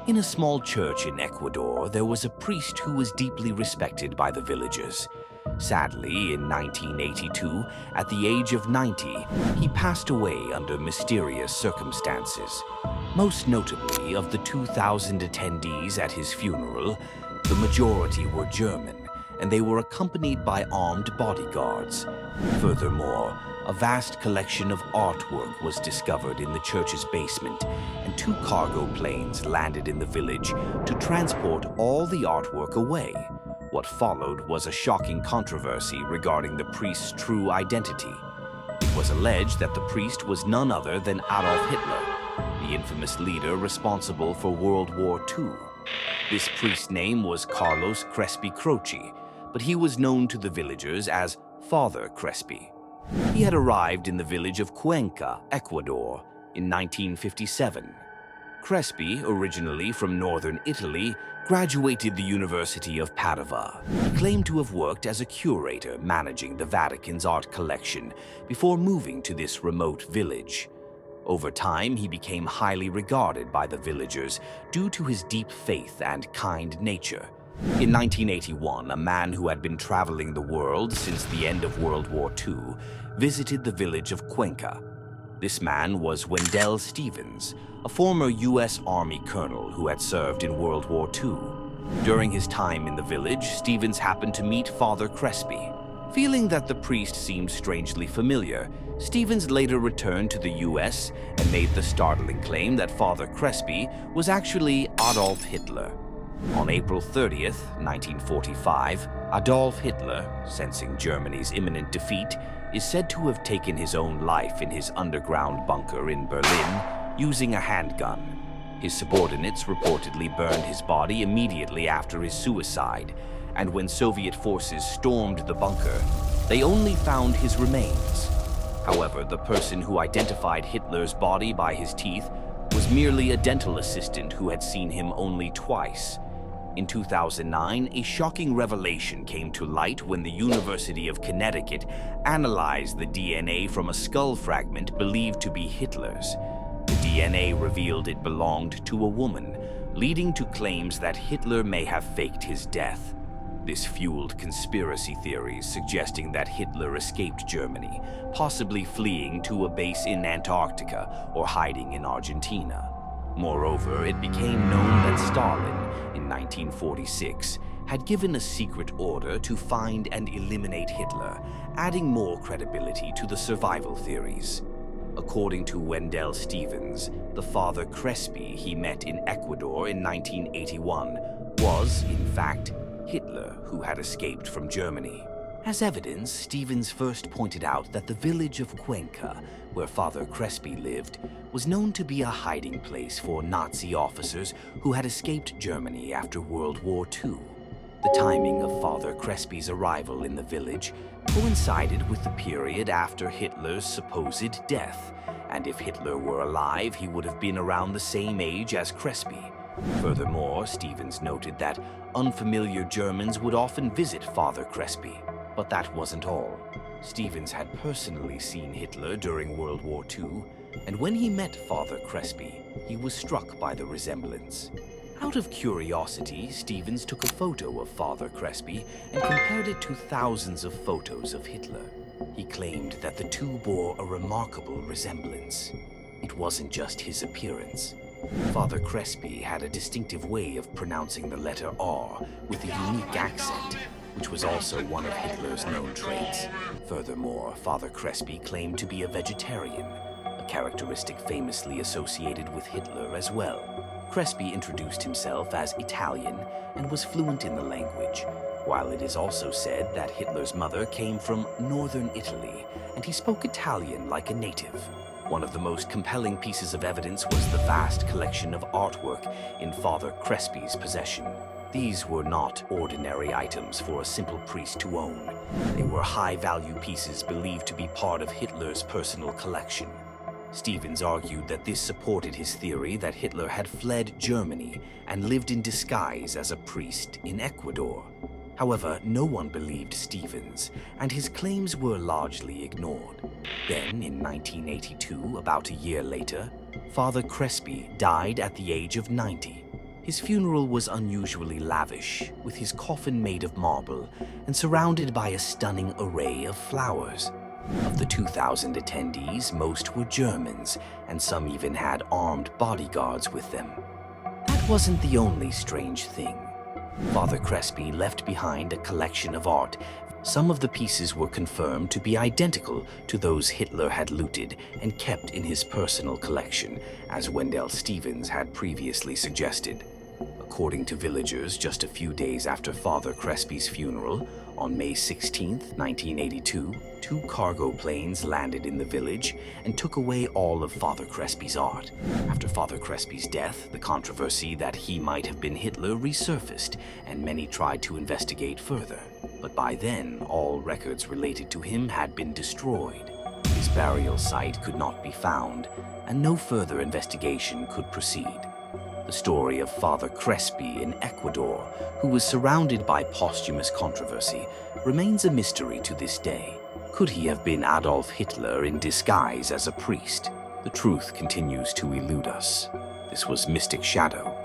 In a small church in Ecuador, there was a priest who was deeply respected by the villagers. Sadly, in 1982, at the age of 90, he passed away under mysterious circumstances. Most notably, of the 2,000 attendees at his funeral, the majority were German, and they were accompanied by armed bodyguards. Furthermore, a vast collection of artwork was discovered in the church's basement, and 2 cargo planes landed in the village to transport all the artwork away. What followed was a shocking controversy regarding the priest's true identity. It was alleged that the priest was none other than Adolf Hitler, the infamous leader responsible for World War II. This priest's name was Carlos Crespi Croce, but he was known to the villagers as Father Crespi. He had arrived in the village of Cuenca, Ecuador, in 1957. Crespi, originally from northern Italy, graduated the University of Padua. He claimed to have worked as a curator managing the Vatican's art collection before moving to this remote village. Over time, he became highly regarded by the villagers due to his deep faith and kind nature. In 1981, a man who had been traveling the world since the end of World War II visited the village of Cuenca. This man was Wendell Stevens, a former U.S. Army colonel who had served in World War II. During his time in the village, Stevens happened to meet Father Crespi. Feeling that the priest seemed strangely familiar, Stevens later returned to the U.S. and made the startling claim that Father Crespi was actually Adolf Hitler. On April 30th, 1945, Adolf Hitler, sensing Germany's imminent defeat, is said to have taken his own life in his underground bunker in Berlin using a handgun. His subordinates reportedly burned his body immediately after his suicide, and when Soviet forces stormed the bunker, they only found his remains. However, the person who identified Hitler's body by his teeth was merely a dental assistant who had seen him only twice. In 2009, a shocking revelation came to light when the University of Connecticut analyzed the DNA from a skull fragment believed to be Hitler's. The DNA revealed it belonged to a woman, leading to claims that Hitler may have faked his death. This fueled conspiracy theories suggesting that Hitler escaped Germany, possibly fleeing to a base in Antarctica or hiding in Argentina. Moreover, it became known that Stalin, in 1946, had given a secret order to find and eliminate Hitler, adding more credibility to the survival theories. According to Wendell Stevens, the Father Crespi he met in Ecuador in 1981 was, in fact, Hitler, who had escaped from Germany. As evidence, Stevens first pointed out that the village of Cuenca, where Father Crespi lived, was known to be a hiding place for Nazi officers who had escaped Germany after World War II. The timing of Father Crespi's arrival in the village coincided with the period after Hitler's supposed death, and if Hitler were alive, he would have been around the same age as Crespi. Furthermore, Stevens noted that unfamiliar Germans would often visit Father Crespi. But that wasn't all. Stevens had personally seen Hitler during World War II, and when he met Father Crespi, he was struck by the resemblance. Out of curiosity, Stevens took a photo of Father Crespi and compared it to thousands of photos of Hitler. He claimed that the two bore a remarkable resemblance. It wasn't just his appearance. Father Crespi had a distinctive way of pronouncing the letter R with a unique accent, which was also one of Hitler's known traits. Furthermore, Father Crespi claimed to be a vegetarian, a characteristic famously associated with Hitler as well. Crespi introduced himself as Italian and was fluent in the language, while it is also said that Hitler's mother came from northern Italy and he spoke Italian like a native. One of the most compelling pieces of evidence was the vast collection of artwork in Father Crespi's possession. These were not ordinary items for a simple priest to own. They were high-value pieces believed to be part of Hitler's personal collection. Stevens argued that this supported his theory that Hitler had fled Germany and lived in disguise as a priest in Ecuador. However, no one believed Stevens, and his claims were largely ignored. Then, in 1982, about a year later, Father Crespi died at the age of 90. His funeral was unusually lavish, with his coffin made of marble and surrounded by a stunning array of flowers. Of the 2,000 attendees, most were Germans, and some even had armed bodyguards with them. That wasn't the only strange thing. Father Crespi left behind a collection of art. Some of the pieces were confirmed to be identical to those Hitler had looted and kept in his personal collection, as Wendell Stevens had previously suggested. According to villagers, just a few days after Father Crespi's funeral, on May 16, 1982, 2 cargo planes landed in the village and took away all of Father Crespi's art. After Father Crespi's death, the controversy that he might have been Hitler resurfaced, and many tried to investigate further. But by then, all records related to him had been destroyed. His burial site could not be found, and no further investigation could proceed. The story of Father Crespi in Ecuador, who was surrounded by posthumous controversy, remains a mystery to this day. Could he have been Adolf Hitler in disguise as a priest? The truth continues to elude us. This was Mystic Shadow.